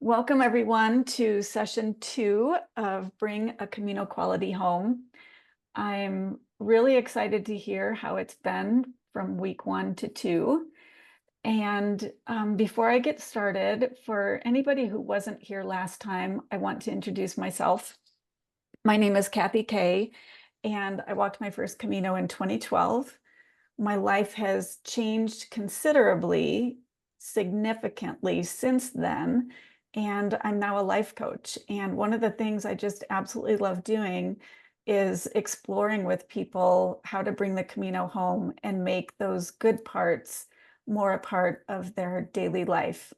Welcome everyone to session 2 of Bring a Camino Quality Home. I'm really excited to hear how it's been from week 1 to 2. And before I get started, for anybody who wasn't here last time, I want to introduce myself. My name is Kathy Kay, and I walked my first Camino in 2012. My life has changed considerably, significantly since then, and I'm now a life coach. And one of the things I just absolutely love doing is exploring with people how to bring the Camino home and make those good parts more a part of their daily life.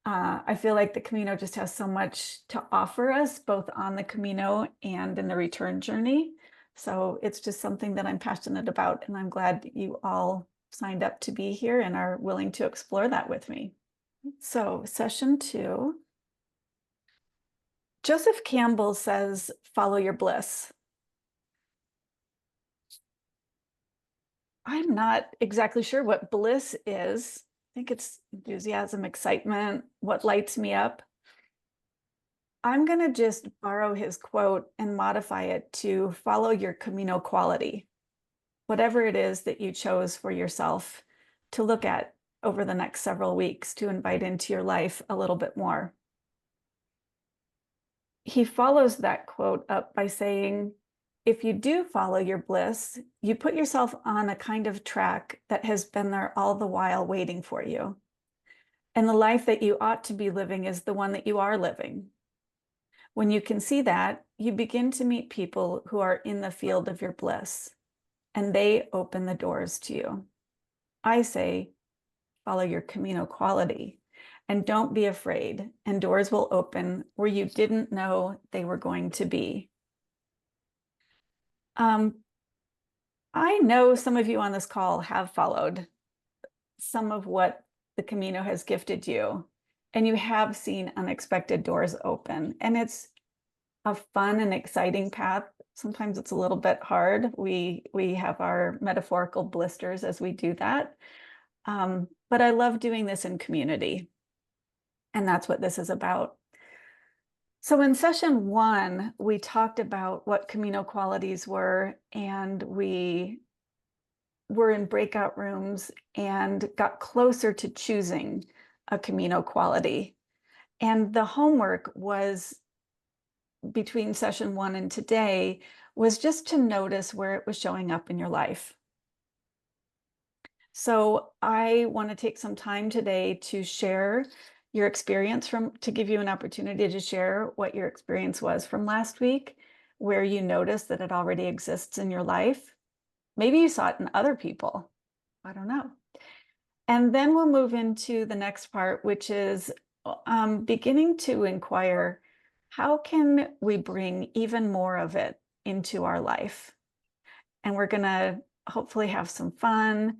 I feel like the Camino just has so much to offer us, both on the Camino and in the return journey. So it's just something that I'm passionate about, and I'm glad you all signed up to be here and are willing to explore that with me. So session 2, Joseph Campbell says, follow your bliss. I'm not exactly sure what bliss is. I think it's enthusiasm, excitement, what lights me up. I'm going to just borrow his quote and modify it to follow your Camino quality, whatever it is that you chose for yourself to look at over the next several weeks to invite into your life a little bit more. He follows that quote up by saying, if you do follow your bliss, you put yourself on a kind of track that has been there all the while waiting for you. And the life that you ought to be living is the one that you are living. When you can see that, you begin to meet people who are in the field of your bliss, and they open the doors to you. I say, follow your Camino quality, and don't be afraid, and doors will open where you didn't know they were going to be. I know some of you on this call have followed some of what the Camino has gifted you, and you have seen unexpected doors open, and it's a fun and exciting path. Sometimes it's a little bit hard. We have our metaphorical blisters as we do that. But I love doing this in community. And that's what this is about. So in session 1, we talked about what Camino qualities were, and we were in breakout rooms and got closer to choosing a Camino quality. And the homework was between session 1 and today was just to notice where it was showing up in your life. So I want to take some time today to share your experience to give you an opportunity to share what your experience was from last week, where you noticed that it already exists in your life. Maybe you saw it in other people. I don't know. And then we'll move into the next part, which is beginning to inquire, how can we bring even more of it into our life? And we're going to hopefully have some fun,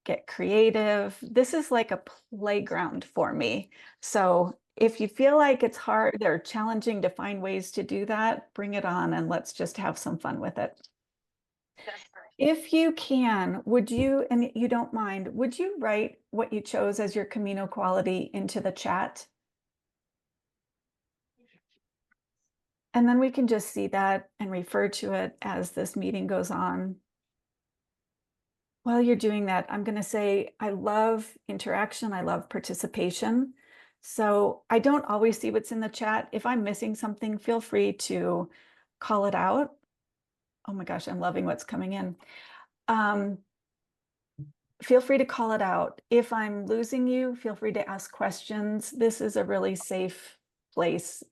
get creative. This is like a playground for me. So if you feel like it's hard or challenging to find ways to do that, bring it on and let's just have some fun with it. If you can, would you, and you don't mind, would you write what you chose as your Camino quality into the chat? And then we can just see that and refer to it as this meeting goes on. While you're doing that, I'm going to say I love interaction. I love participation. So I don't always see what's in the chat. If I'm missing something, feel free to call it out. Oh my gosh, I'm loving what's coming in. Feel free to call it out. If I'm losing you, feel free to ask questions. This is a really safe place.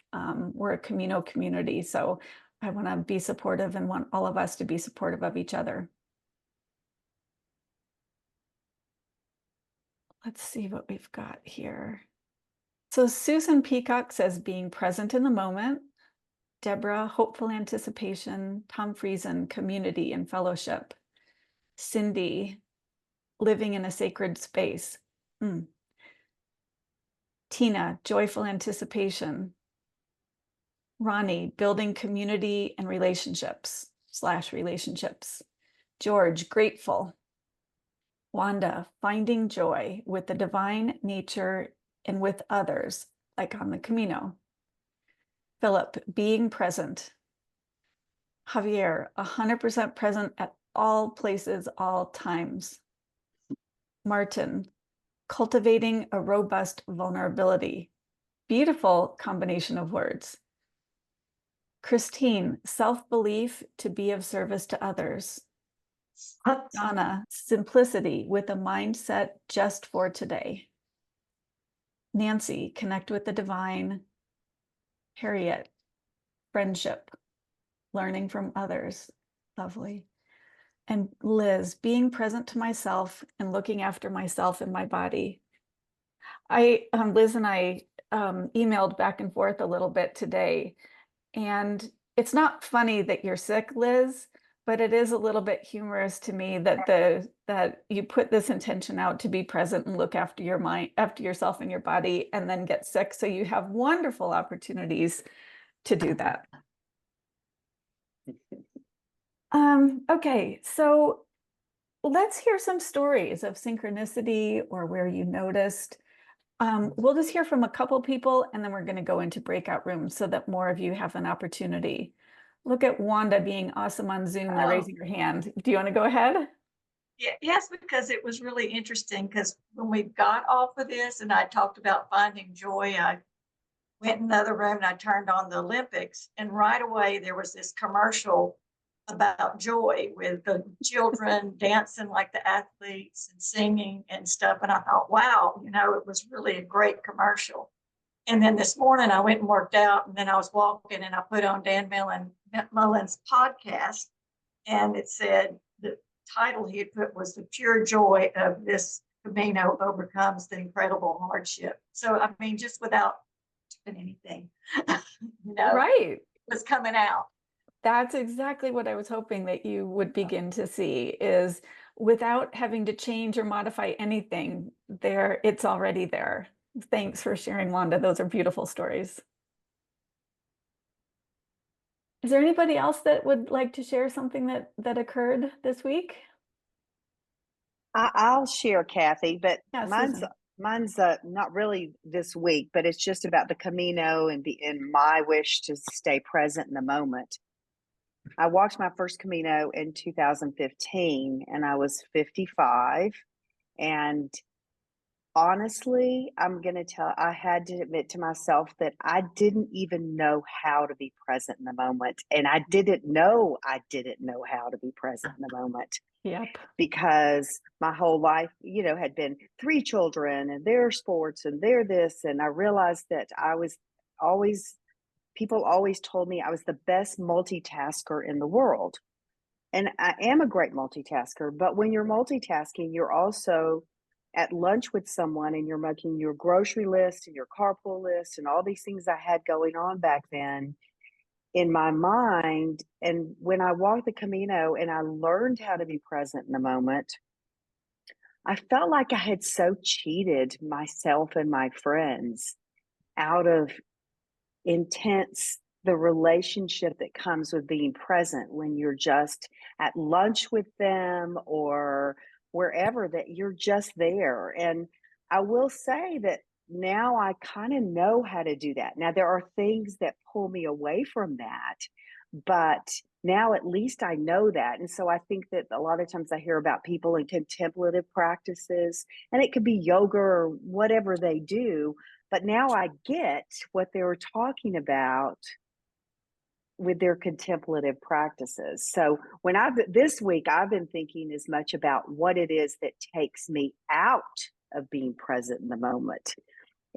We're a Camino community, so I want to be supportive and want all of us to be supportive of each other. Let's see what we've got here. So Susan Peacock says being present in the moment. Deborah, hopeful anticipation. Tom Friesen, community and fellowship. Cindy, living in a sacred space. Tina, joyful anticipation. Ronnie, building community and relationships. George, grateful. Wanda, finding joy with the divine nature and with others. like on the Camino. Philip, being present. Javier, 100% present at all places, all times. Martin, cultivating a robust vulnerability. Beautiful combination of words. Christine, self-belief to be of service to others. Donna, simplicity with a mindset just for today. Nancy, connect with the divine. Harriet, friendship, learning from others. Lovely. And Liz, being present to myself and looking after myself and my body. Liz and I emailed back and forth a little bit today, and it's not funny that you're sick, Liz, but it is a little bit humorous to me that that you put this intention out to be present and look after your mind, after yourself and your body, and then get sick. So you have wonderful opportunities to do that. Okay, so let's hear some stories of synchronicity or where you noticed. We'll just hear from a couple people, and then we're going to go into breakout rooms so that more of you have an opportunity. Look at Wanda being awesome on Zoom and raising her hand. Do you want to go ahead? Yeah, yes, because it was really interesting, because when we got off of this and I talked about finding joy, I went in the other room and I turned on the Olympics, and right away there was this commercial about joy with the children dancing like the athletes and singing and stuff. And I thought, wow, it was really a great commercial. And then this morning I went and worked out, and then I was walking and I put on Dan Mullen's podcast, and it said the title he had put was "The Pure Joy of This Camino Overcomes the Incredible Hardship." So, I mean, just without doing anything, Right. it was coming out. That's exactly what I was hoping that you would begin to see, is without having to change or modify anything, it's already there. Thanks for sharing, Wanda. Those are beautiful stories. Is there anybody else that would like to share something that occurred this week? I'll share, Kathy, but Yeah, mine's Susan. mine's not really this week, but it's just about the Camino and my wish to stay present in the moment. I walked my first Camino in 2015, and I was 55. And honestly, I had to admit to myself that I didn't even know how to be present in the moment. And I didn't know how to be present in the moment. Yep. Because my whole life, had been 3 children and their sports and their this. And I realized that people always told me I was the best multitasker in the world. And I am a great multitasker, but when you're multitasking, you're also at lunch with someone and you're making your grocery list and your carpool list and all these things I had going on back then in my mind. And when I walked the Camino and I learned how to be present in the moment, I felt like I had so cheated myself and my friends out of the relationship that comes with being present when you're just at lunch with them or wherever, that you're just there. And I will say that now I kind of know how to do that. Now, there are things that pull me away from that, but now at least I know that. And so I think that a lot of times I hear about people in contemplative practices, and it could be yoga or whatever they do, but now I get what they were talking about with their contemplative practices. So this week, I've been thinking as much about what it is that takes me out of being present in the moment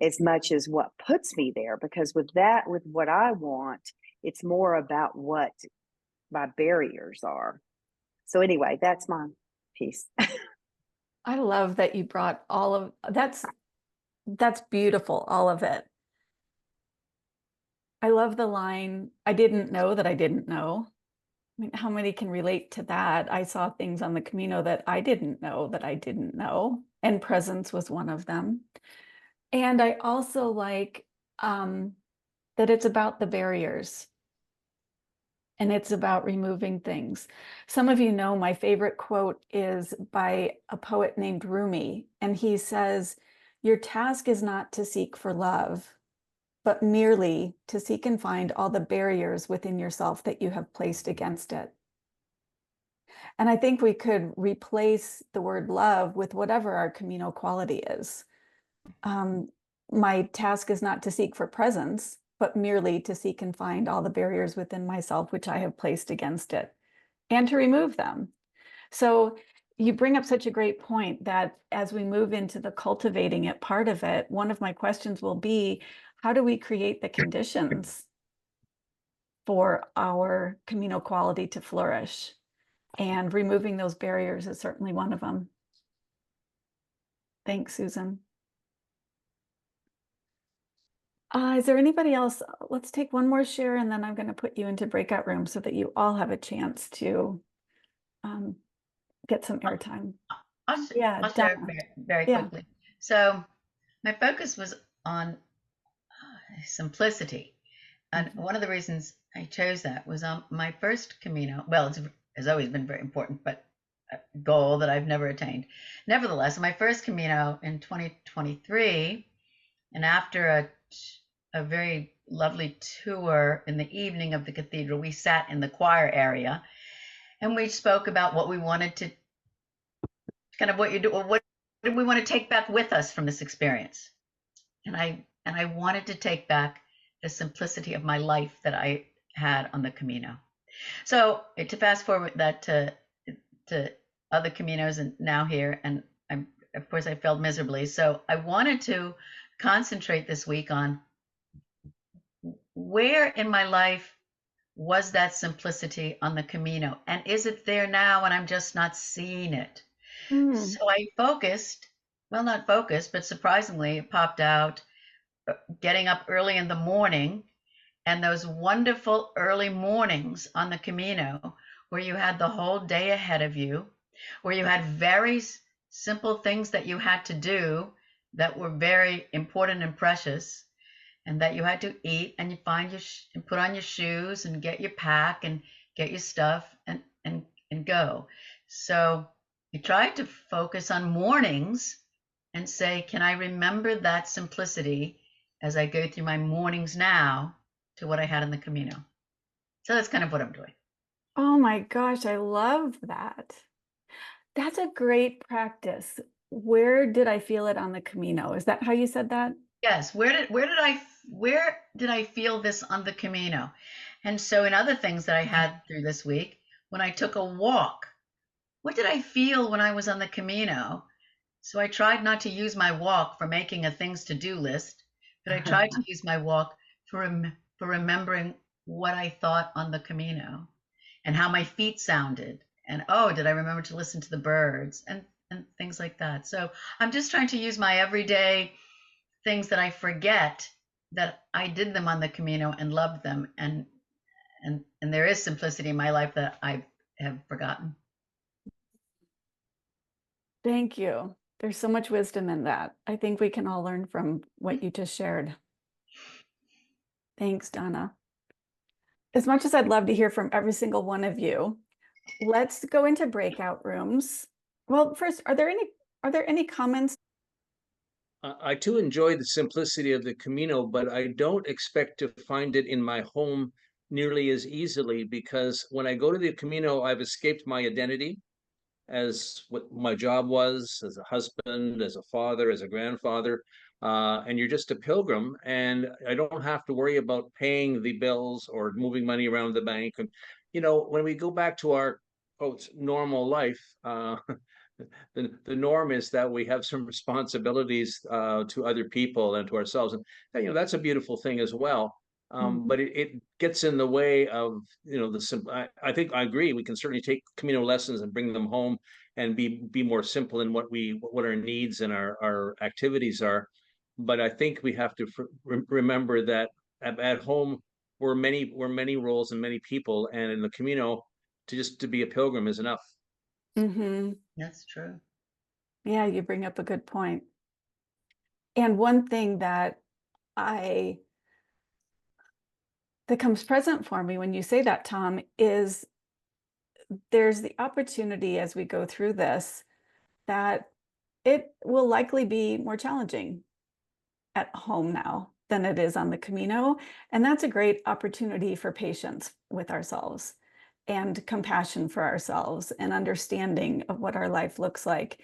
as much as what puts me there. Because with what I want, it's more about what my barriers are. So anyway, that's my piece. I love that you brought all of that's beautiful, all of it. I love the line, I didn't know that I didn't know. I mean, how many can relate to that? I saw things on the Camino that I didn't know that I didn't know, and presence was one of them. And I also like that it's about the barriers and it's about removing things. Some of you know my favorite quote is by a poet named Rumi, and he says, "Your task is not to seek for love. but merely to seek and find all the barriers within yourself that you have placed against it. And I think we could replace the word love with whatever our Camino quality is. My task is not to seek for presence, but merely to seek and find all the barriers within myself which I have placed against it, and to remove them. So you bring up such a great point that as we move into the cultivating it part of it, one of my questions will be, how do we create the conditions for our Camino quality to flourish? And removing those barriers is certainly one of them. Thanks, Susan. Is there anybody else? Let's take one more share, and then I'm going to put you into breakout rooms so that you all have a chance to get some airtime. Yeah, I'll share Donna. very Yeah. quickly. So my focus was on simplicity. And one of the reasons I chose that was on my first Camino. Well, it's always been very important, but a goal that I've never attained. Nevertheless, my first Camino in 2023, and after a very lovely tour in the evening of the cathedral, we sat in the choir area and we spoke about what we wanted to kind of what you do, what did we want to take back with us from this experience. And I wanted to take back the simplicity of my life that I had on the Camino. So to fast forward that to other Caminos and now here, and of course I failed miserably. So I wanted to concentrate this week on where in my life was that simplicity on the Camino, and is it there now and I'm just not seeing it? So I focused, well, not focused, but surprisingly, it popped out getting up early in the morning, and those wonderful early mornings on the Camino where you had the whole day ahead of you, where you had very simple things that you had to do that were very important and precious, and that you had to eat, and you find your and put on your shoes and get your pack and get your stuff and go. So I tried to focus on mornings and say, can I remember that simplicity as I go through my mornings now to what I had in the Camino? So that's kind of what I'm doing. Oh my gosh, I love that. That's a great practice. Where did I feel it on the Camino? Is that how you said that? Yes. Where did I feel this on the Camino? And so in other things that I had through this week, when I took a walk, what did I feel when I was on the Camino? So I tried not to use my walk for making a things to do list, but I tried to use my walk for remembering what I thought on the Camino and how my feet sounded. And oh, did I remember to listen to the birds and things like that? So I'm just trying to use my everyday things that I forget that I did them on the Camino and loved them. And there is simplicity in my life that I have forgotten. Thank you. There's so much wisdom in that. I think we can all learn from what you just shared. Thanks, Donna. As much as I'd love to hear from every single one of you, let's go into breakout rooms. Well, first, are there any comments? I too enjoy the simplicity of the Camino, but I don't expect to find it in my home nearly as easily, because when I go to the Camino, I've escaped my identity as what my job was as a husband, as a father, as a grandfather. And you're just a pilgrim, and I don't have to worry about paying the bills or moving money around the bank. And, when we go back to our quote normal life, the norm is that we have some responsibilities to other people and to ourselves, and that's a beautiful thing as well. But it gets in the way of I think I agree. We can certainly take Camino lessons and bring them home and be more simple in what our needs and our activities are. But I think we have to remember that at home we're many roles and many people, and in the Camino, to be a pilgrim is enough. That's true. Yeah, you bring up a good point. And one thing that comes present for me when you say that, Tom, is there's the opportunity as we go through this that it will likely be more challenging at home now. than it is on the Camino. And that's a great opportunity for patience with ourselves and compassion for ourselves and understanding of what our life looks like.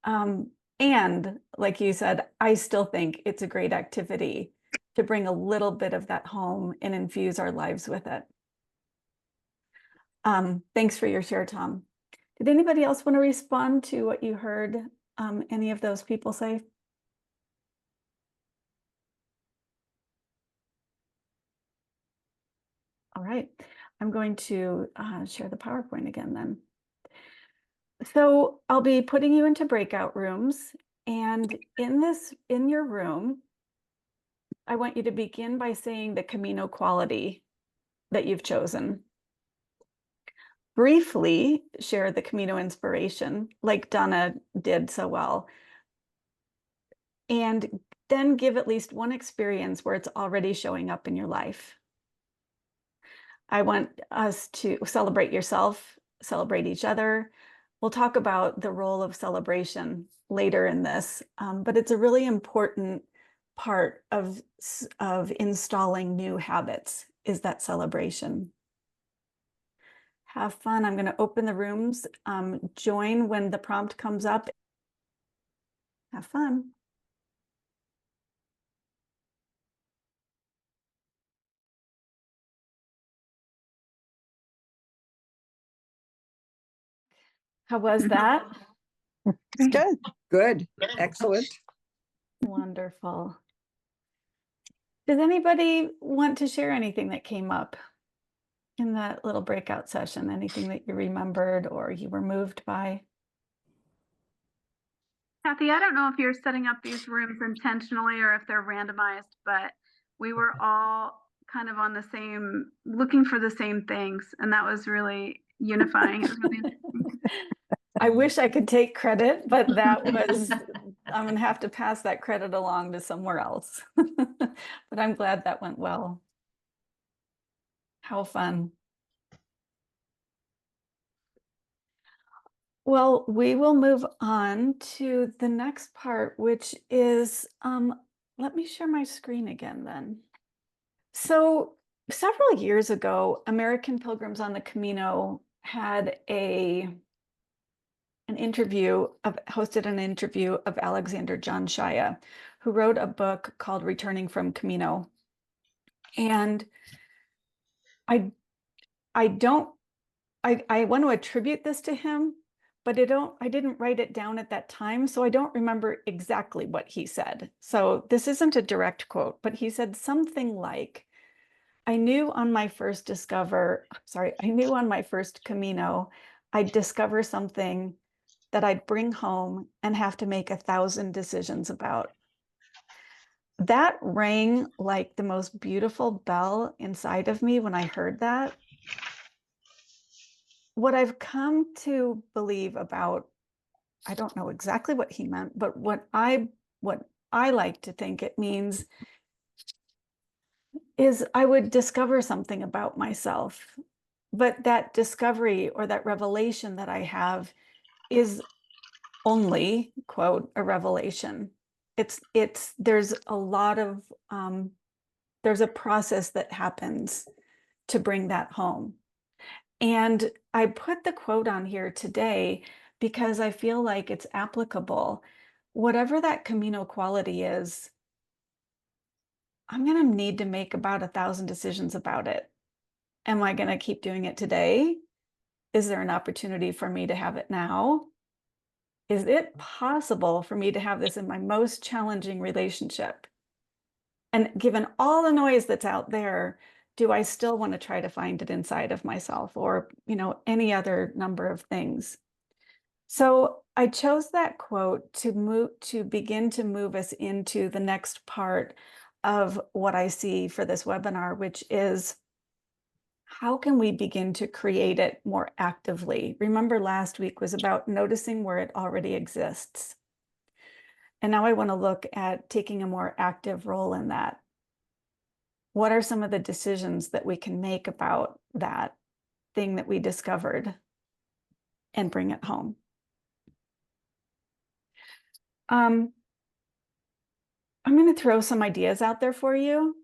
And like you said, I still think it's a great activity to bring a little bit of that home and infuse our lives with it. Thanks for your share, Tom. Did anybody else want to respond to what you heard any of those people say? All right, I'm going to share the PowerPoint again then. So I'll be putting you into breakout rooms, and in your room, I want you to begin by saying the Camino quality that you've chosen. Briefly share the Camino inspiration, like Donna did so well, and then give at least one experience where it's already showing up in your life. I want us to celebrate yourself, celebrate each other. We'll talk about the role of celebration later in this, but it's a really important part of installing new habits is that celebration. Have fun. I'm going to open the rooms. Join when the prompt comes up. Have fun. How was that? It's good. Good. Excellent. Wonderful. Does anybody want to share anything that came up in that little breakout session? Anything that you remembered or you were moved by? Kathy, I don't know if you're setting up these rooms intentionally or if they're randomized, but we were all kind of on the same, looking for the same things. And that was really unifying. It was really I wish I could take credit, but that was, I'm going to have to pass that credit along to somewhere else. But I'm glad that went well. How fun. Well, we will move on to the next part, which is, let me share my screen again then. So several years ago, American Pilgrims on the Camino had hosted an interview of Alexander John Shaya, who wrote a book called Returning from Camino. And I want to attribute this to him, but I didn't write it down at that time, so I don't remember exactly what he said. So this isn't a direct quote, but he said something like, I knew on my first Camino, I'd discover something that I'd bring home and have to make 1,000 decisions about. That rang like the most beautiful bell inside of me when I heard that. What I've come to believe about, I don't know exactly what he meant, but what I like to think it means is I would discover something about myself, but that discovery or that revelation that I have is only, quote, a revelation. There's a lot of, there's a process that happens to bring that home. And I put the quote on here today because I feel like it's applicable. Whatever that Camino quality is, I'm going to need to make about 1,000 decisions about it. Am I going to keep doing it today? Is there an opportunity for me to have it now? Is it possible for me to have this in my most challenging relationship? And given all the noise that's out there, do I still want to try to find it inside of myself or, any other number of things? So I chose that quote to begin to move us into the next part of what I see for this webinar, which is how can we begin to create it more actively? Remember, last week was about noticing where it already exists. And now I want to look at taking a more active role in that. What are some of the decisions that we can make about that thing that we discovered and bring it home? I'm going to throw some ideas out there for you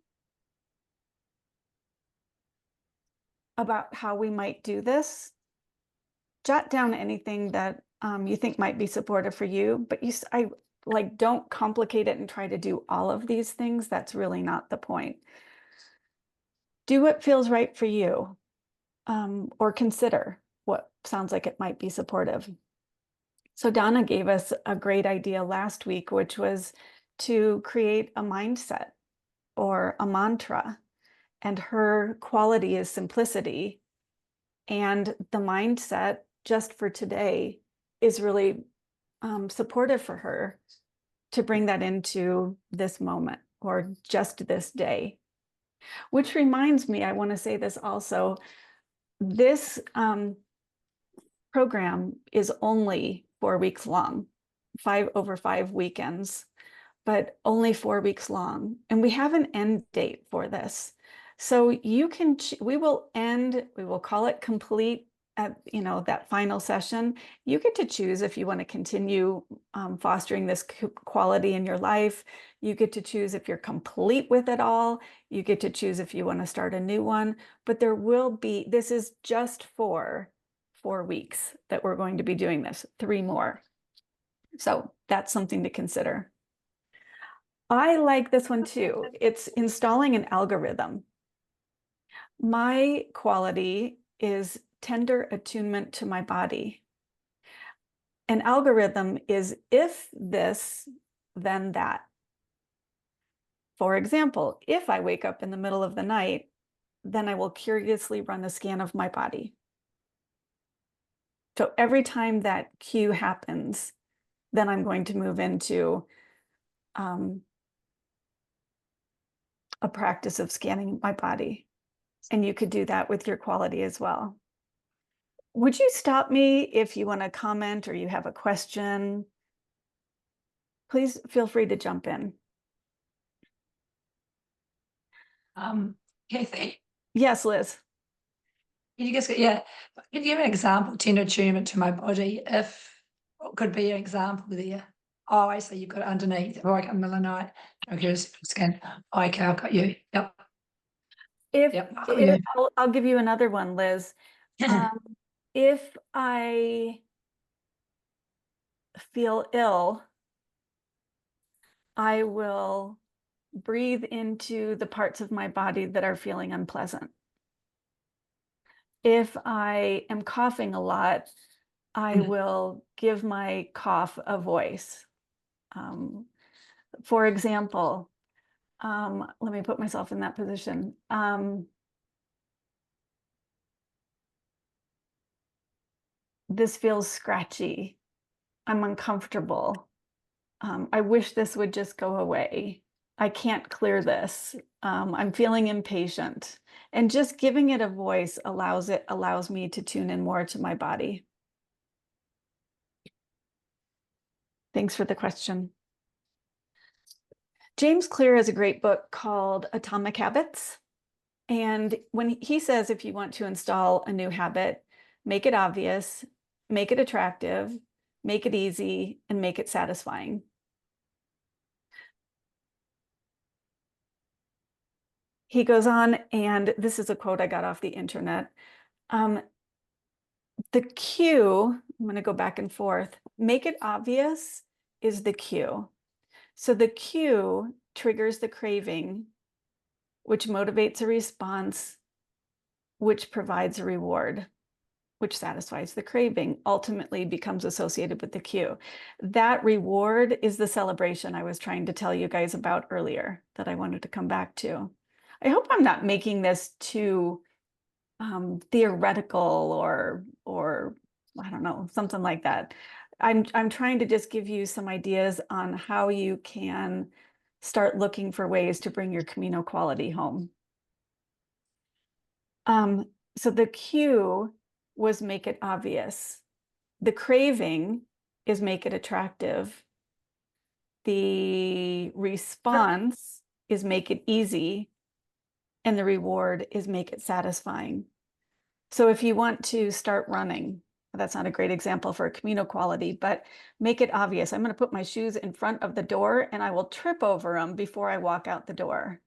about how we might do this. Jot down anything that you think might be supportive for you, but I like, don't complicate it and try to do all of these things. That's really not the point. Do what feels right for you, or consider what sounds like it might be supportive. So Donna gave us a great idea last week, which was to create a mindset or a mantra, and her quality is simplicity. And the mindset just for today is really supportive for her to bring that into this moment or just this day. Which reminds me, I want to say this also, this program is only 4 weeks long, over 5 weekends, but only 4 weeks long. And we have an end date for this. So you can, we will call it complete at, that final session. You get to choose if you want to continue fostering this quality in your life. You get to choose if you're complete with it all. You get to choose if you want to start a new one, but this is just for 4 weeks that we're going to be doing this, 3 more. So that's something to consider. I like this one too. It's installing an algorithm. My quality is tender attunement to my body. An algorithm is if this, then that. For example, if I wake up in the middle of the night, then I will curiously run a scan of my body. So every time that cue happens, then I'm going to move into a practice of scanning my body. And you could do that with your quality as well. Would you stop me if you want to comment or you have a question? Please feel free to jump in. Kathy, Yes, Liz. can you just, can you give an example, tender attunement to my body, if, what could be an example there? Oh, I see, you've got it underneath, like a melanite, okay, scan, okay, I've got you, yep. I'll give you another one, Liz. If I feel ill, I will breathe into the parts of my body that are feeling unpleasant. If I am coughing a lot, I will give my cough a voice. For example, let me put myself in that position. This feels scratchy. I'm uncomfortable. I wish this would just go away. I can't clear this. I'm feeling impatient. And just giving it a voice allows me to tune in more to my body. Thanks for the question. James Clear has a great book called Atomic Habits. And when he says, if you want to install a new habit, make it obvious, make it attractive, make it easy, and make it satisfying. He goes on, and this is a quote I got off the internet. The cue, I'm going to go back and forth, make it obvious is the cue. So the cue triggers the craving, which motivates a response, which provides a reward, which satisfies the craving, ultimately becomes associated with the cue. That reward is the celebration I was trying to tell you guys about earlier that I wanted to come back to. I hope I'm not making this too theoretical or I don't know, something like that. I'm trying to just give you some ideas on how you can start looking for ways to bring your Camino quality home. So the cue was make it obvious. The craving is make it attractive. The response is make it easy. And the reward is make it satisfying. So if you want to start running, that's not a great example for Camino Quality, but make it obvious. I'm going to put my shoes in front of the door and I will trip over them before I walk out the door.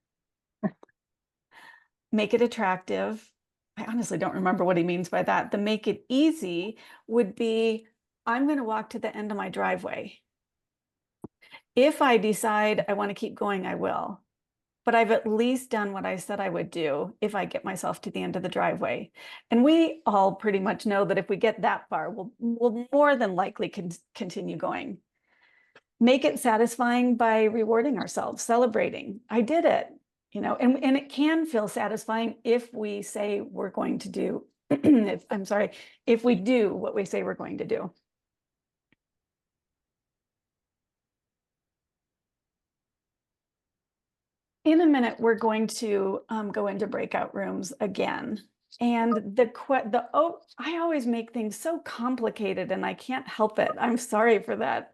Make it attractive. I honestly don't remember what he means by that. The make it easy would be, I'm going to walk to the end of my driveway. If I decide I want to keep going, I will. But I've at least done what I said I would do if I get myself to the end of the driveway. And we all pretty much know that if we get that far, we'll more than likely continue going. Make it satisfying by rewarding ourselves, celebrating. I did it, you know, and it can feel satisfying if we say we're going to do, if we do what we say we're going to do. In a minute, we're going to go into breakout rooms again. And I always make things so complicated and I can't help it. I'm sorry for that.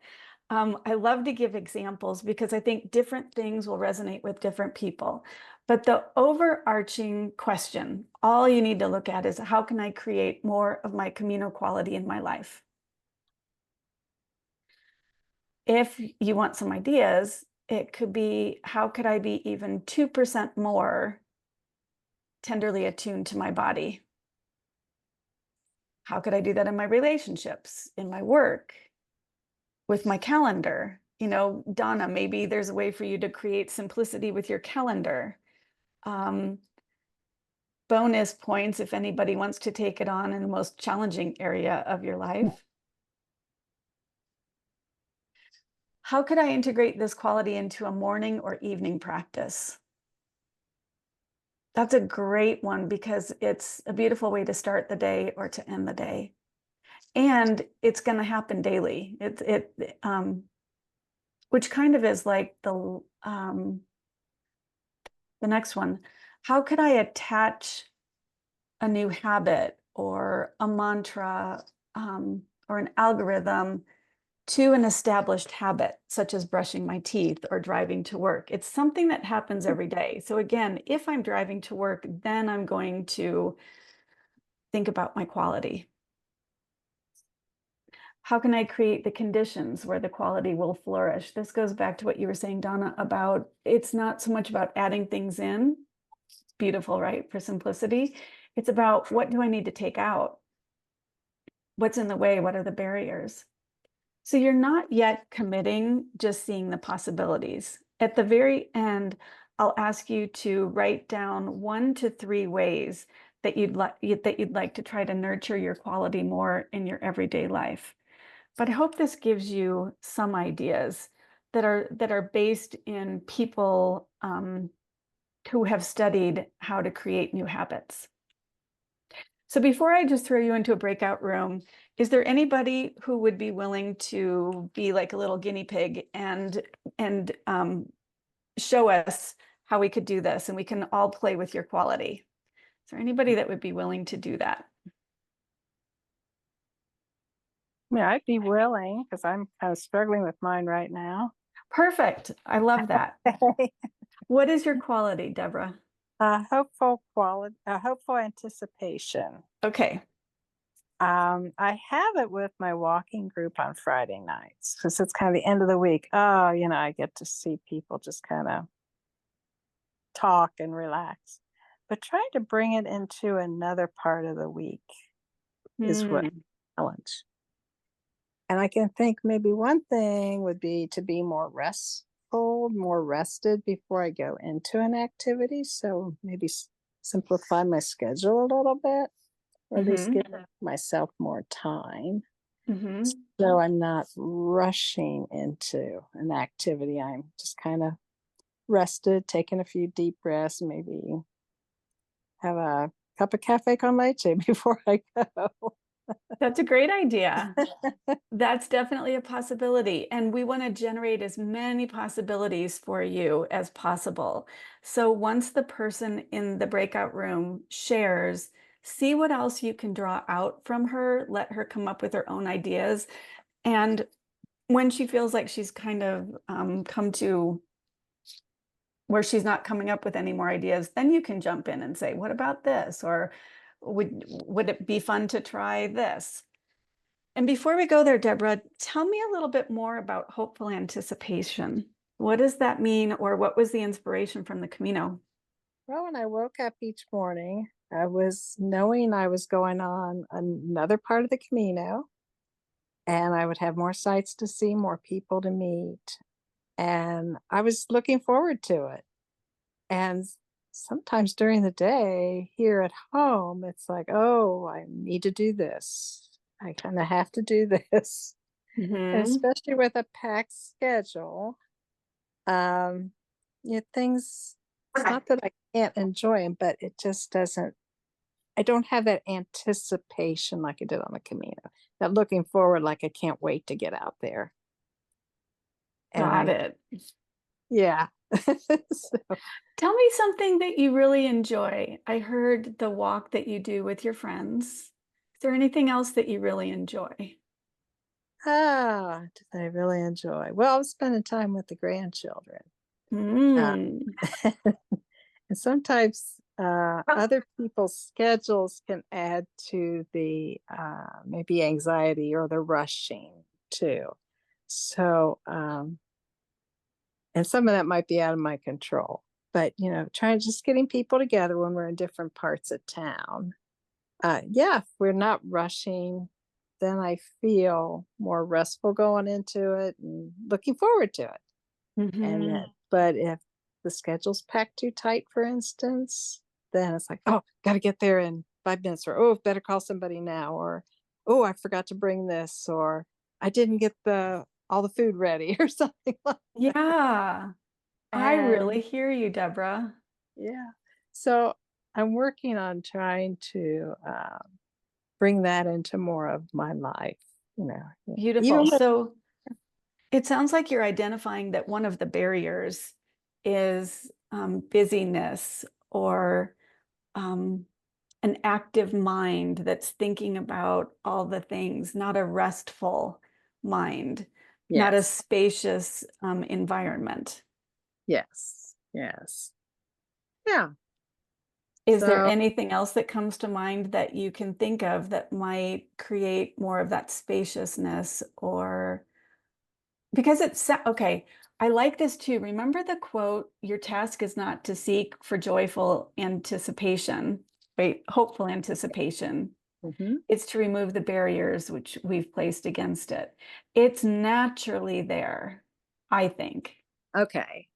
I love to give examples because I think different things will resonate with different people. But the overarching question, all you need to look at is how can I create more of my Camino quality in my life? If you want some ideas, it could be, how could I be even 2% more tenderly attuned to my body? How could I do that in my relationships, in my work, with my calendar? You know, Donna, maybe there's a way for you to create simplicity with your calendar. Bonus points if anybody wants to take it on in the most challenging area of your life. How could I integrate this quality into a morning or evening practice? That's a great one because it's a beautiful way to start the day or to end the day. And it's going to happen daily. Which kind of is like the next one. How could I attach a new habit or a mantra or an algorithm to an established habit, such as brushing my teeth or driving to work? It's something that happens every day. So again, if I'm driving to work, then I'm going to think about my quality. How can I create the conditions where the quality will flourish? This goes back to what you were saying, Donna, about it's not so much about adding things in. It's beautiful, right? For simplicity. It's about what do I need to take out? What's in the way? What are the barriers? So you're not yet committing, just seeing the possibilities. At the very end, I'll ask you to write down 1 to 3 ways that you'd like to try to nurture your quality more in your everyday life. But I hope this gives you some ideas that are based in people who have studied how to create new habits. So before I just throw you into a breakout room, is there anybody who would be willing to be like a little guinea pig and show us how we could do this and we can all play with your quality? Is there anybody that would be willing to do that? Yeah, I'd be willing because I'm kind of struggling with mine right now. Perfect. I love that. What is your quality, Deborah? Hopeful anticipation. Okay. I have it with my walking group on Friday nights because it's kind of the end of the week. Oh, you know, I get to see people just kind of talk and relax. But trying to bring it into another part of the week is what challenge. And I can think maybe one thing would be to be more restful, more rested before I go into an activity. So maybe simplify my schedule a little bit, or at least give myself more time. So I'm not rushing into an activity. I'm just kind of rested, taking a few deep breaths, maybe have a cup of cafe con leche before I go. That's a great idea. That's definitely a possibility. And we want to generate as many possibilities for you as possible. So once the person in the breakout room shares, see what else you can draw out from her, let her come up with her own ideas. And when she feels like she's kind of come to where she's not coming up with any more ideas, then you can jump in and say, what about this? Or would it be fun to try this? And before we go there, Deborah, tell me a little bit more about hopeful anticipation. What does that mean, or what was the inspiration from the Camino? Well, when I woke up each morning, I was knowing I was going on another part of the Camino, and I would have more sights to see, more people to meet. And I was looking forward to it. And sometimes during the day here at home, it's like, oh, I need to do this. I kind of have to do this. And especially with a packed schedule, things, it's not that I can't enjoy them, but it just doesn't, I don't have that anticipation like I did on the Camino, that looking forward, like I can't wait to get out there. Got it. Yeah. So, Tell me something that you really enjoy. I heard the walk that you do with your friends. Is there anything else that you really enjoy? did I really enjoy? Well, I was spending time with the grandchildren. Mm. And sometimes other people's schedules can add to the maybe anxiety or the rushing too. So, and some of that might be out of my control. But trying just getting people together when we're in different parts of town. Yeah, if we're not rushing, then I feel more restful going into it and looking forward to it. And then, but if the schedule's packed too tight, for instance, then it's like, oh, got to get there in 5 minutes, or oh, better call somebody now, or oh, I forgot to bring this, or I didn't get all the food ready, or something like that. Yeah, I really And hear you, Deborah. yeah, so I'm working on trying to bring that into more of my life. Beautiful. Even with, So it sounds like you're identifying that one of the barriers is busyness, or an active mind that's thinking about all the things, not a restful mind, not a yes, spacious environment. yes, yes, yeah. Is there So anything else that comes to mind that you can think of that might create more of that spaciousness? Or because it's okay, I like this too. Remember the quote, your task is not to seek for joyful anticipation, wait, hopeful anticipation. mhm. It's to remove the barriers which we've placed against it. It's naturally there, I think. Okay.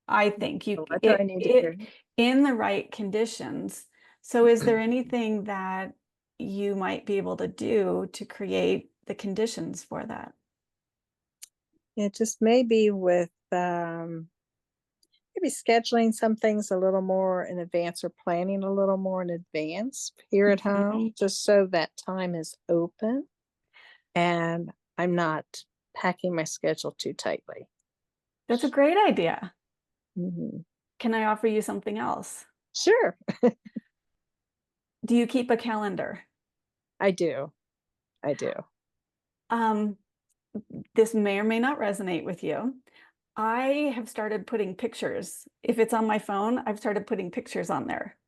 I think So what do I need to do? in the right conditions. So is there anything that you might be able to do to create the conditions for that? It just maybe with maybe scheduling some things a little more in advance, or planning a little more in advance here at home, just so that time is open and I'm not packing my schedule too tightly. That's a great idea. Mhm. Can I offer you something else? Sure, Do you keep a calendar? I do. I do. Um, this may or may not resonate with you. I have started putting pictures. If it's on my phone, I've started putting pictures on there.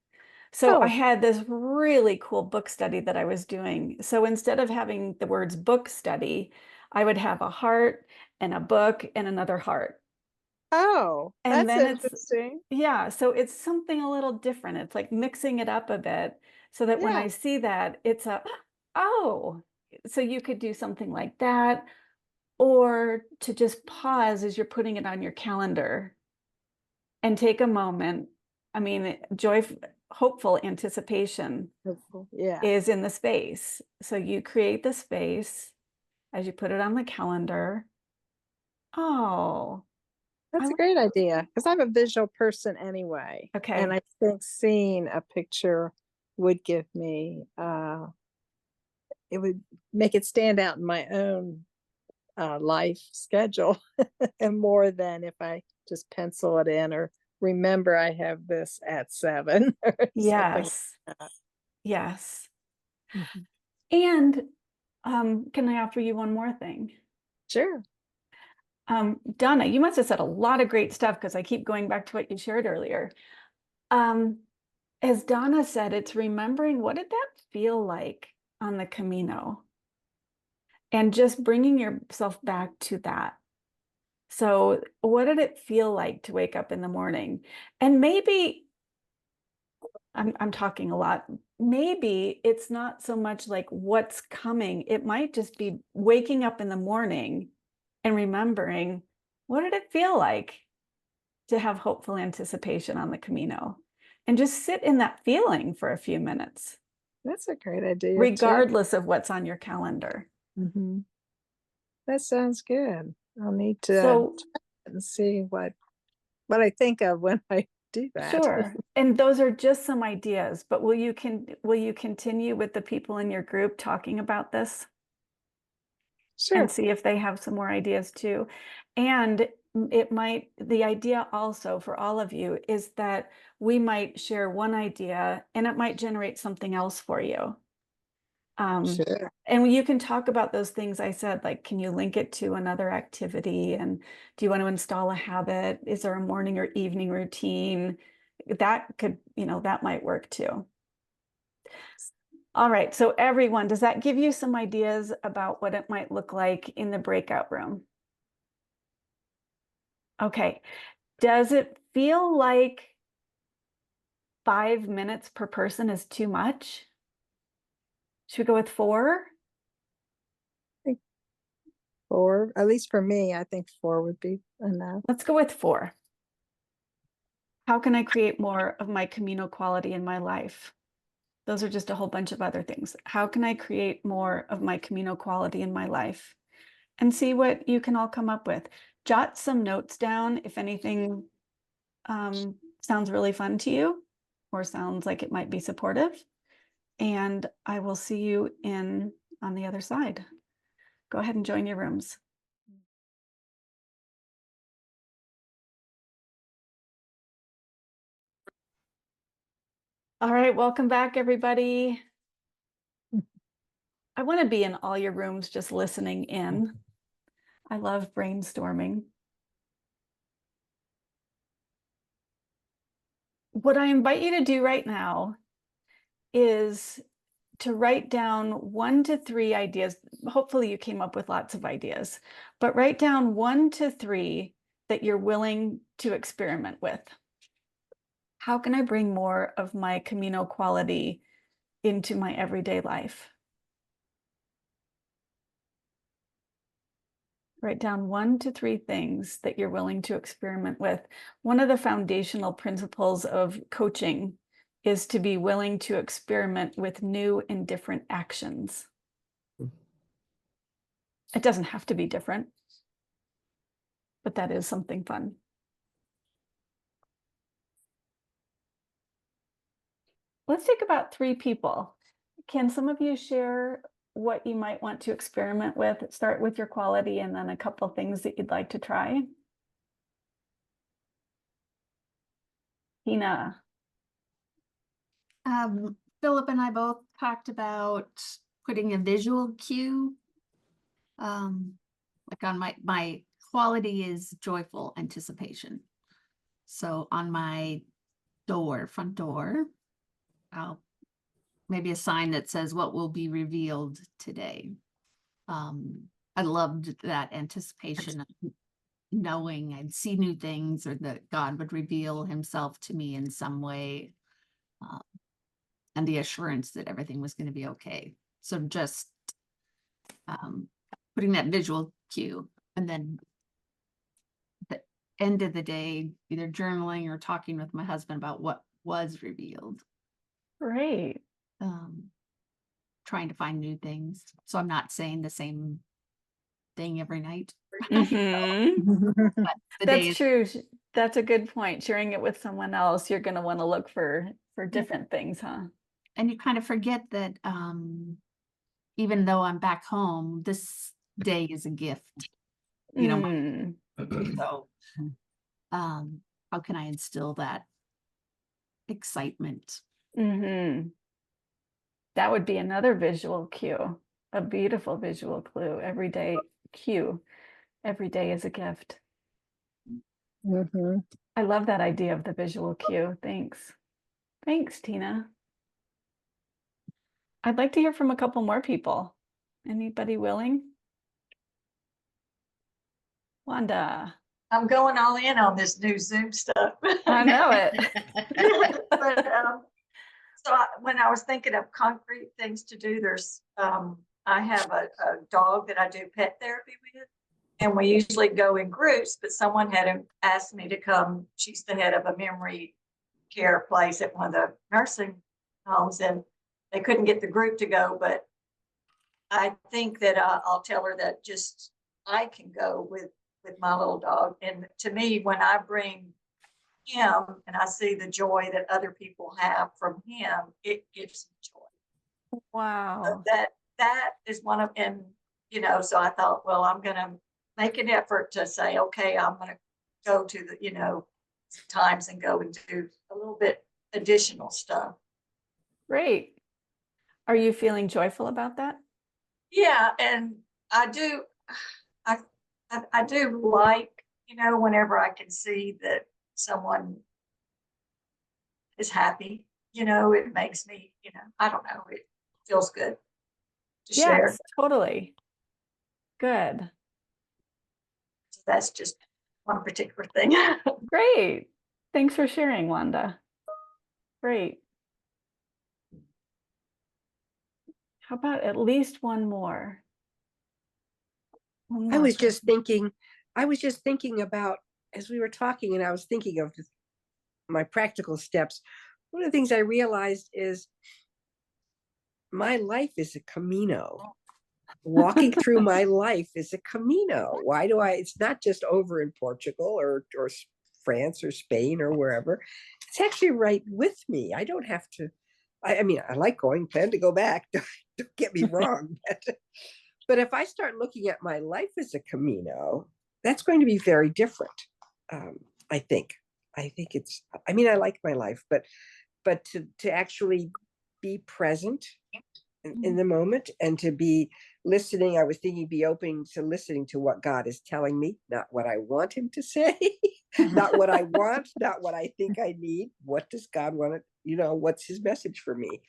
So I Oh, had this really cool book study that I was doing. So instead of having the words book study, I would have a heart and a book and another heart. oh, And that's then it's, interesting. yeah, so it's something a little different. It's like mixing it up a bit so that when Yeah. I see that, it's a, oh, so you could do something like that, or to just pause as you're putting it on your calendar and take a moment. I mean, hopeful anticipation Yeah. is in the space. So you create the space as you put it on the calendar. Oh, I That's a like, great idea because I'm a visual person anyway. And okay. I think seeing a picture would give me, it would make it stand out in my own life schedule and more than if I just pencil it in or remember I have this at 7 or something Yes. like that. Yes. Mhm. And can I offer you one more thing? Sure. Donna, you must have said a lot of great stuff because I keep going back to what you shared earlier. Um, as Donna said, it's remembering, what did that feel like on the Camino? and just bringing yourself back to that. So what did it feel like to wake up in the morning? And maybe I'm talking a lot. Maybe it's not so much like what's coming. It might just be waking up in the morning and remembering, what did it feel like to have hopeful anticipation on the Camino? And just sit in that feeling for a few minutes, That's a great idea too. regardless of what's on your calendar. Mm-hmm. That sounds good. I'll need to So, try it and see what I think of when I do that. sure. And those are just some ideas, but will you continue with the people in your group talking about this? Sure. And see if they have some more ideas too. And the idea also for all of you is that we might share one idea and it might generate something else for you. Sure. And you can talk about those things I said, like, can you link it to another activity? And do you want to install a habit? Is there a morning or evening routine? That could, that might work too. All right, so everyone, does that give you some ideas about what it might look like in the breakout room? Okay, does it feel like 5 minutes per person is too much? Should we go with 4? 4, at least for me, I think 4 would be enough. Let's go with 4. How can I create more of my Camino quality in my life? Those are just a whole bunch of other things. How can I create more of my Camino quality in my life? And see what you can all come up with. Jot some notes down if anything sounds really fun to you or sounds like it might be supportive. And I will see you on the other side. Go ahead and join your rooms. All right, welcome back, everybody. I want to be in all your rooms just listening in. I love brainstorming. What I invite you to do right now is to write down 1 to 3 ideas. Hopefully you came up with lots of ideas, but write down 1 to 3 that you're willing to experiment with. How can I bring more of my Camino quality into my everyday life? Write down 1 to 3 things that you're willing to experiment with. One of the foundational principles of coaching is to be willing to experiment with new and different actions. It doesn't have to be different, but that is something fun. Let's take about 3 people. Can some of you share what you might want to experiment with? Start with your quality and then a couple things that you'd like to try. Tina. Philip and I both talked about putting a visual cue. Like on my quality is joyful anticipation. So on my front door, I'll maybe a sign that says what will be revealed today. I loved that anticipation of knowing I'd see new things or that God would reveal himself to me in some way. And the assurance that everything was going to be okay. So just putting that visual cue, and then at the end of the day, either journaling or talking with my husband about what was revealed. Great. Trying to find new things. So I'm not saying the same thing every night. Mm-hmm. That's true. That's a good point. Sharing it with someone else, you're going to want to look for different things, huh? And you kind of forget that even though I'm back home, this day is a gift. So how can I instill that excitement? Mm-hmm. That would be another visual cue, a beautiful visual clue. Everyday cue. Every day is a gift. Mm-hmm. I love that idea of the visual cue. Thanks. Thanks, Tina. I'd like to hear from a couple more people. Anybody willing? Wanda, I'm going all in on this new Zoom stuff. I know it. But when I was thinking of concrete things to do, I have a dog that I do pet therapy with, and we usually go in groups, but someone had asked me to come. She's the head of a memory care place at one of the nursing homes, and they couldn't get the group to go, but I think that I'll tell her that just I can go with my little dog. And to me, when I bring him and I see the joy that other people have from him, it gives me joy. Wow. So that is one of, and so I thought, well, I'm gonna make an effort to say, okay, I'm gonna go to the times and go and do a little bit additional stuff. Great. Are you feeling joyful about that? Yeah, and I do. I do like, whenever I can see that someone is happy, it makes me, I don't know, it feels good to share. Yes, totally. Good. So that's just one particular thing. Great. Thanks for sharing, Wanda. Great. How about at least one more? I was just thinking about, as we were talking, and I was thinking of my practical steps. One of the things I realized is my life is a Camino. Walking through my life is a Camino. Why do it's not just over in Portugal or France or Spain or wherever. It's actually right with me. I don't have to, I mean, I like going, plan to go back. Don't get me wrong. But if I start looking at my life as a Camino, that's going to be very different. I think it's, I mean, I like my life, but to actually be present in the moment and to be listening, I was thinking, be open to listening to what God is telling me, not what I want him to say, not what I want, not what I think I need. What does God want to, what's his message for me?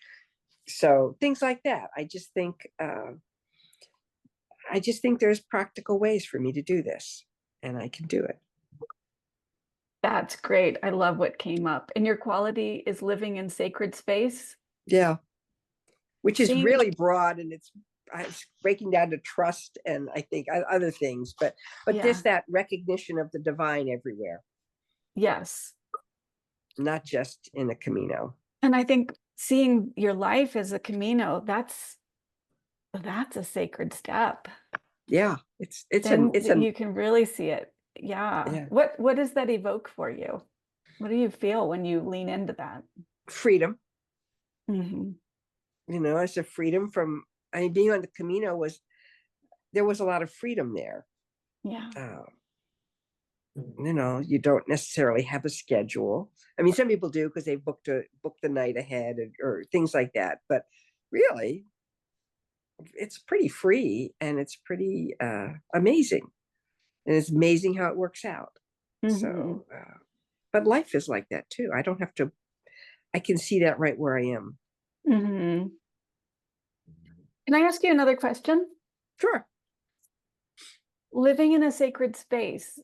So things like that. I just think there's practical ways for me to do this, and I can do it. That's great. I love what came up. And your quality is living in sacred space. Yeah. Which is really broad, and it's breaking down to trust and I think other things, but just that recognition of the divine everywhere. Yes. Not just in the Camino. And I think seeing your life as a Camino, that's a sacred step. Yeah, you can really see it. Yeah. What does that evoke for you? What do you feel when you lean into that? Freedom. Mm-hmm. It's a freedom from, being on the Camino there was a lot of freedom there. Yeah. You don't necessarily have a schedule. I mean, some people do because they book the night ahead or things like that. But really, it's pretty free, and it's pretty amazing. And it's amazing how it works out. Mm-hmm. So, but life is like that too. I don't have to, I can see that right where I am. Mm-hmm. Can I ask you another question? Sure. Living in a sacred space,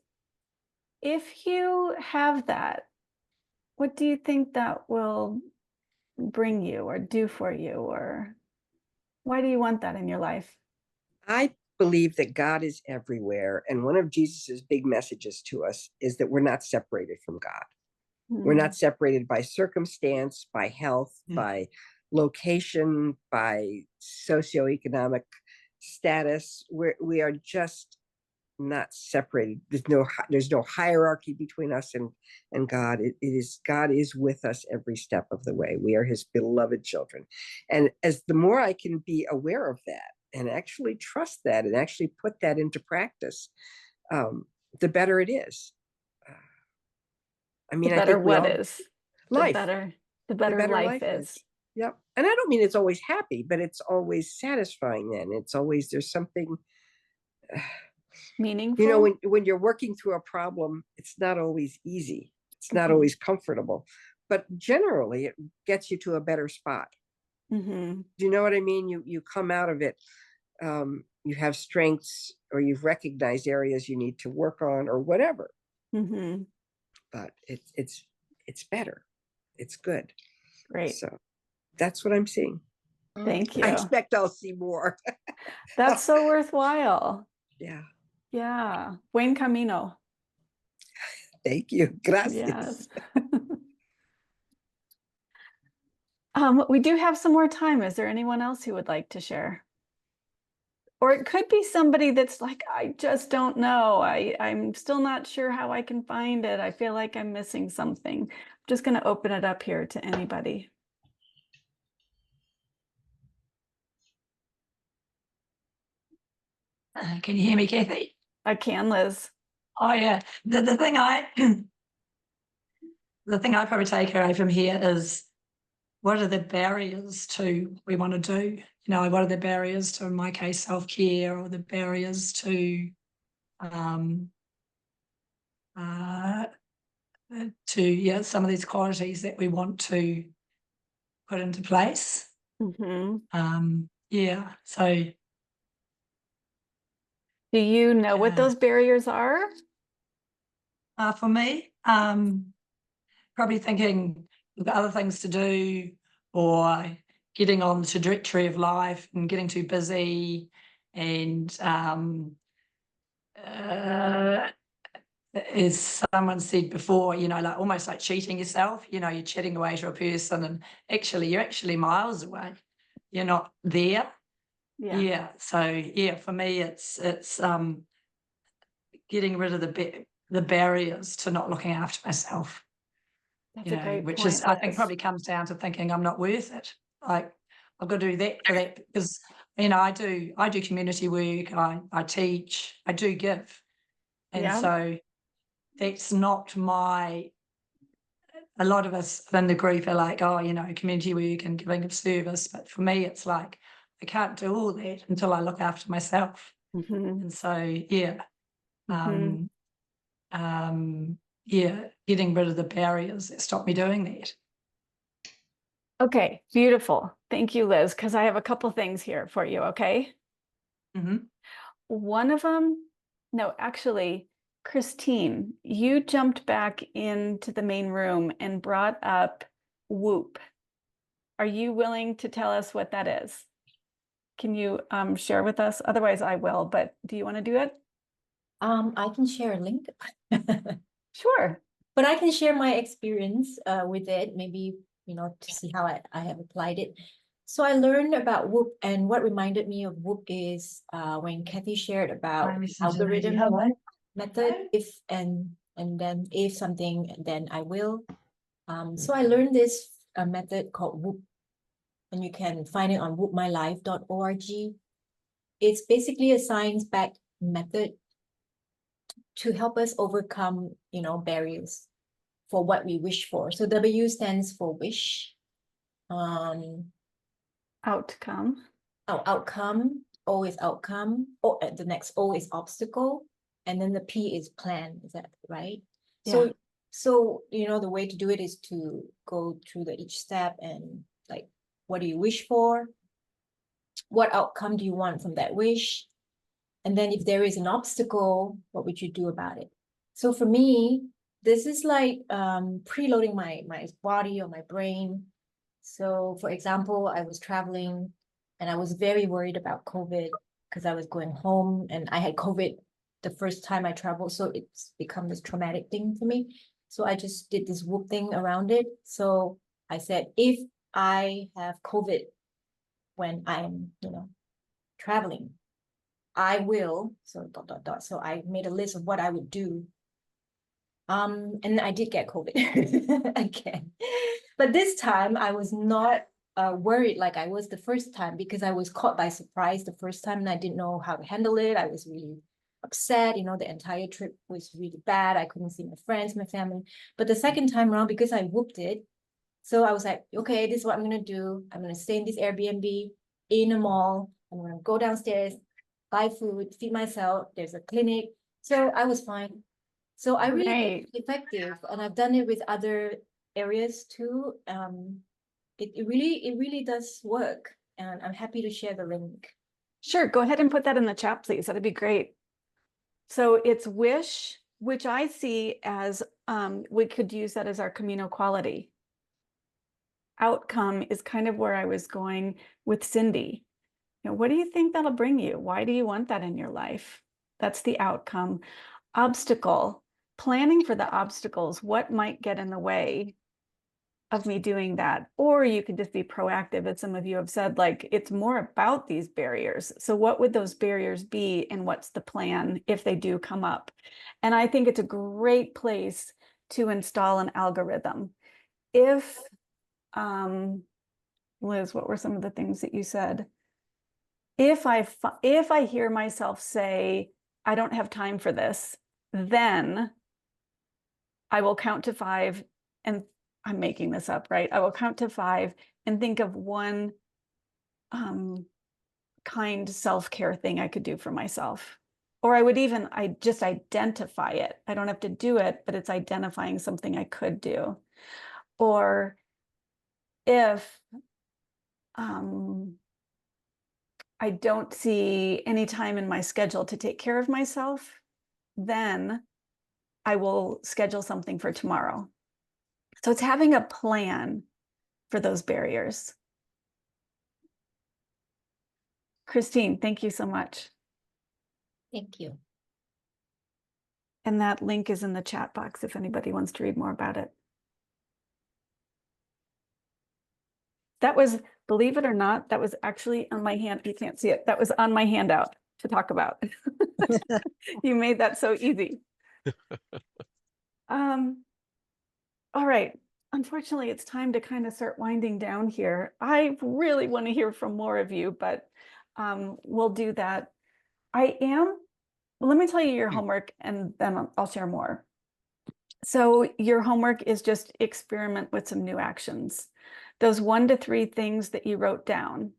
if you have that, what do you think that will bring you or do for you? Or why do you want that in your life? I believe that God is everywhere. And one of Jesus's big messages to us is that we're not separated from God. Mm. We're not separated by circumstance, by health, by location, by socioeconomic status. We are just not separated. There's no hierarchy between us and God. God is with us every step of the way. We are his beloved children. And as the more I can be aware of that and actually trust that and actually put that into practice, the better it is. I mean, the better I think is life. The better life is. Yep. And I don't mean it's always happy, but it's always satisfying. Then there's something meaningful. When you're working through a problem, it's not always easy. It's not always comfortable, but generally it gets you to a better spot. Mm-hmm. Do you know what I mean? You come out of it, you have strengths or you've recognized areas you need to work on or whatever. Mm-hmm. But it's better. It's good. Great. So that's what I'm seeing. Thank I you. expect I'll see more. That's so worthwhile. Yeah. Yeah. Buen camino. Thank you. Gracias. Yes. We do have some more time. Is there anyone else who would like to share? Or it could be somebody that's like, I just don't know. I'm still not sure how I can find it. I feel like I'm missing something. I'm just going to open it up here to anybody. Can you hear me, Kathy? I can, Liz. Oh yeah. The thing I the thing I probably take away from here is what are the barriers to we want to do? You know, what are the barriers to, in my case, self-care, or the barriers to some of these qualities that we want to put into place. Mm-hmm. Yeah. So do you know what those barriers are? For me, probably thinking of other things to do, or getting on the trajectory of life and getting too busy, and as someone said before, you know, like almost like cheating yourself. You know, you're chatting away to a person and you're actually miles away. You're not there. Yeah. So yeah, for me, it's getting rid of the barriers to not looking after myself. That's a great which point, is, I think, Liz. probably comes down to thinking I'm not worth it. Like, I've got to do that for that, because, you know, I do community work, I teach, I do give. And so that's not a lot of us in the group are like, oh, you know, community work and giving of service. But for me, it's like, I can't do all that until I look after myself. Mm-hmm. And so, yeah. Mm-hmm. Yeah, getting rid of the barriers that stop me doing that. Okay, beautiful. Thank you, Liz, because I have a couple things here for you, okay? Mm-hmm. One of them, no, actually, Christine, you jumped back into the main room and brought up Whoop. Are you willing to tell us what that is? Can you share with us? Otherwise, I will, but do you want to do it? I can share a link. Sure. But I can share my experience with it, maybe, you know, to see how I have applied it. So I learned about Whoop, and what reminded me of Whoop is when Kathy shared about algorithm method, if and then if something, then I will. So I learned this method called Whoop, and you can find it on whoopmylife.org. It's basically a science-backed method to help us overcome, you know, barriers for what we wish for. So W stands for wish. Outcome. Oh, outcome. O is outcome. Oh, the next O is obstacle. And then the P is plan. Is that right? Yeah. So, you know, the way to do it is to go through each step and like, what do you wish for? What outcome do you want from that wish? And then if there is an obstacle, what would you do about it? So for me, this is like preloading my body or my brain. So for example, I was traveling and I was very worried about COVID because I was going home and I had COVID the first time I traveled. So it's become this traumatic thing for me. So I just did this Whoop thing around it. So I said, if I have COVID when I'm, you know, traveling, I will, so ... So I made a list of what I would do. And I did get COVID again. But this time I was not worried like I was the first time, because I was caught by surprise the first time and I didn't know how to handle it. I was really upset, you know, the entire trip was really bad. I couldn't see my friends, my family. But the second time around, because I Whooped it, so I was like, okay, this is what I'm gonna do. I'm gonna stay in this Airbnb in a mall. I'm gonna go downstairs, buy food, feed myself. There's a clinic. So I was fine. So I really think it's effective, and I've done it with other areas too. It really does work, and I'm happy to share the link. Sure, go ahead and put that in the chat, please. That'd be great. So it's wish, which I see as, we could use that as our Camino Quality. Outcome is kind of where I was going with Cindy. You know, what do you think that'll bring you? Why do you want that in your life? That's the outcome. Obstacle, planning for the obstacles. What might get in the way of me doing that? Or you could just be proactive, as some of you have said, like it's more about these barriers. So what would those barriers be, and what's the plan if they do come up? And I think it's a great place to install an algorithm. If, Liz, what were some of the things that you said? If I hear myself say, I don't have time for this, then I will count to 5, and I'm making this up, right? I will count to 5 and think of one kind self-care thing I could do for myself. Or I just identify it. I don't have to do it, but it's identifying something I could do. Or if I don't see any time in my schedule to take care of myself, then I will schedule something for tomorrow. So it's having a plan for those barriers. Christine, thank you so much. Thank you. And that link is in the chat box if anybody wants to read more about it. That was, believe it or not, that was actually on my hand. You can't see it. That was on my handout to talk about. You made that so easy. All right. Unfortunately, it's time to kind of start winding down here. I really want to hear from more of you, but we'll do that. Let me tell you your homework, and then I'll share more. So your homework is just experiment with some new actions. Those 1 to 3 things that you wrote down.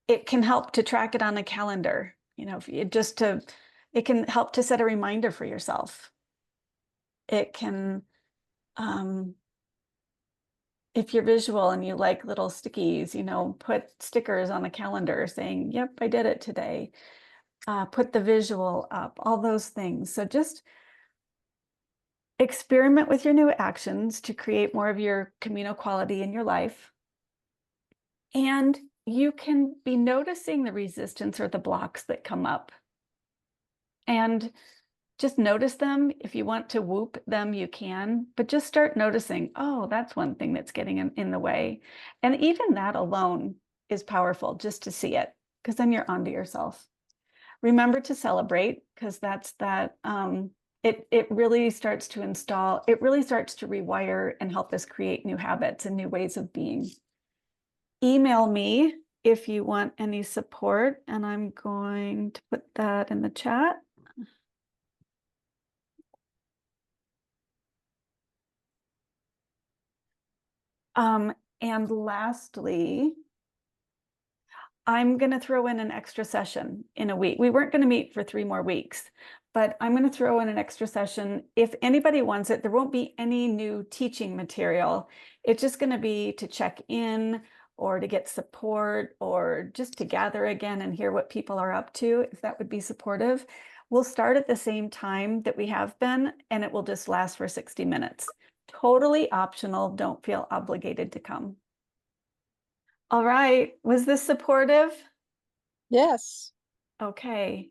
It can help to track it on a calendar. You know, it can help to set a reminder for yourself. It can, if you're visual and you like little stickies, you know, put stickers on a calendar saying, yep, I did it today. Put the visual up, all those things. So just experiment with your new actions to create more of your Camino Quality in your life. And you can be noticing the resistance or the blocks that come up. And just notice them. If you want to whoop them, you can, but just start noticing, oh, that's one thing that's getting in the way. And even that alone is powerful, just to see it, because then you're onto yourself. Remember to celebrate, because that's that, it really starts to rewire and help us create new habits and new ways of being. Email me if you want any support, and I'm going to put that in the chat. And lastly, I'm going to throw in an extra session in a week. We weren't going to meet for 3 more weeks, but I'm going to throw in an extra session. If anybody wants it, there won't be any new teaching material. It's just going to be to check in or to get support or just to gather again and hear what people are up to, if that would be supportive. We'll start at the same time that we have been, and it will just last for 60 minutes. Totally optional. Don't feel obligated to come. All right. Was this supportive? Yes. Okay.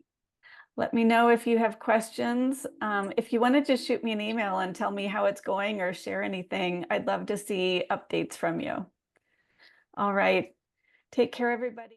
Let me know if you have questions. If you want to just shoot me an email and tell me how it's going or share anything, I'd love to see updates from you. All right. Take care, everybody.